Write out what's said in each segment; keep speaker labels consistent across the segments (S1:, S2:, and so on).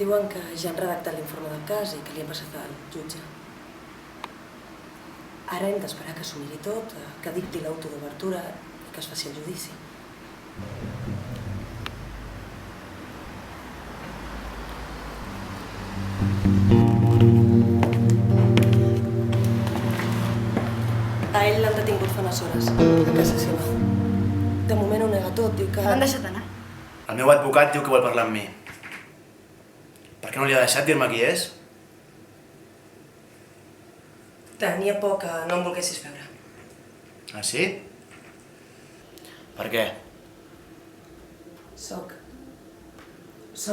S1: Diuen que ja han redactat l'informe del cas i que li han passat al jutge. Ara hem d'esperar que s'ho miri tot, que dicti l'auto d'obertura i que es faci el judici. A ell l'han detingut fa unes hores, a casa seva. De moment ho nega tot, diu que...
S2: L'han deixat anar?
S3: El meu advocat diu que vol parlar amb mi. Per què no li ha deixat dir-me qui és?
S1: Tenia por que no em volguessis veure.
S3: Ah, sí? Per què?
S1: Soc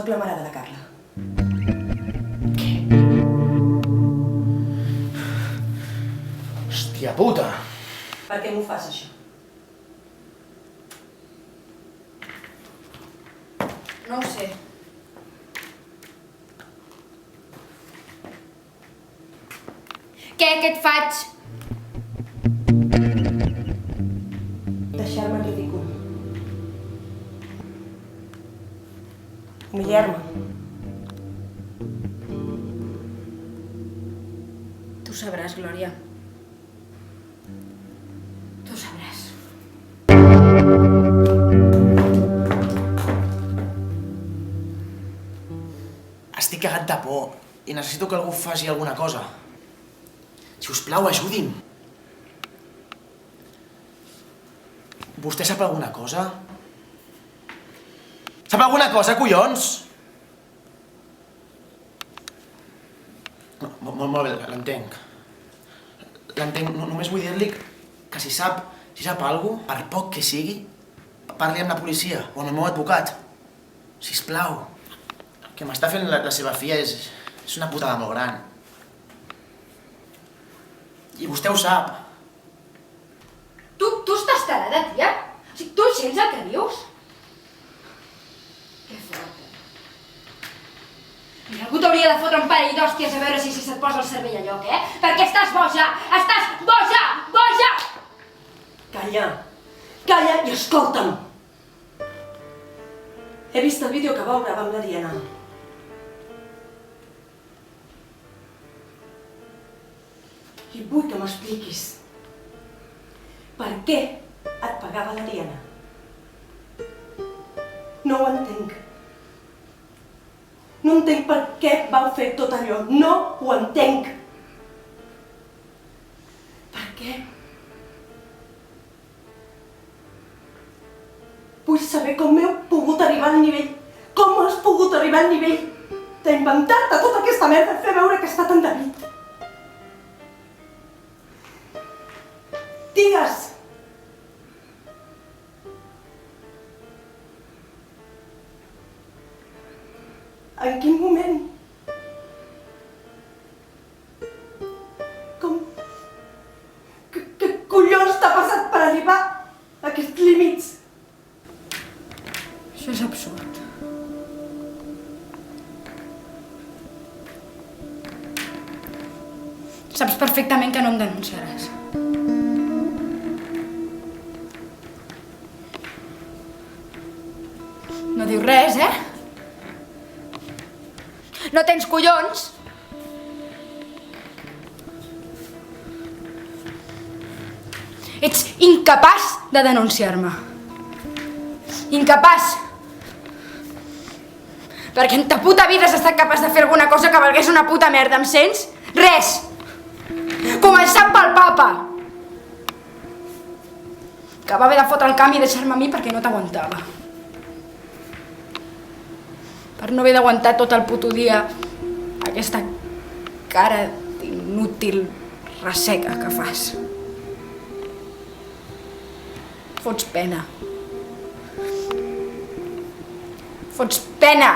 S1: la mare de la Carla.
S3: Què? Hòstia puta!
S1: Per què m'ho fas, això?
S2: No ho sé. Què et faig?
S1: Deixar-me en ridícul. Humillar-me.
S2: Tu sabràs, Glòria. Tu sabràs.
S3: Estic cagat de por i necessito que algú faci alguna cosa. Si us plau, ajudi'm. Vostè sap alguna cosa? Sap alguna cosa, collons? Molt bé, l'entenc. L'entenc, només vull dir-li que si sap alguna cosa, per poc que sigui, parli amb la policia o amb el meu advocat. Sisplau. El que m'està fent la seva filla és una putada molt gran. I vostè ho sap.
S2: Tu estàs tarada, tia? O sigui, tu sents el que dius? Que fort. Mira, algú t'hauria de fotre un parell d'hòsties a veure si se't posa el cervell a lloc, eh? Perquè estàs boja! Estàs boja! Boja!
S1: Calla! Calla i escolta'm! He vist el vídeo que vau gravar amb la Diana. I vull que m'expliquis per què et pagava la Diana. No ho entenc. No entenc per què vau fer tot allò. No ho entenc. Per què? Vull saber com heu pogut arribar al nivell. Com has pogut arribar al nivell d'inventar-te tota aquesta merda i fer veure que està tan David. Digues! En quin moment? Com? Què collons t'ha passat per arribar a aquests límits?
S2: Això és absurd. Saps perfectament que no em denunciaràs. No dius res, eh? No tens collons? Ets incapaç de denunciar-me. Incapaç. Perquè en ta puta vida has estat capaç de fer alguna cosa que valgués una puta merda, em sents? Res! Començant pel papa! Que va haver de fotre el camp i deixar-me a mi perquè no t'aguantava. Per no haver d'aguantar tot el puto dia aquesta cara inútil resseca que fas. Fots pena. Fots pena!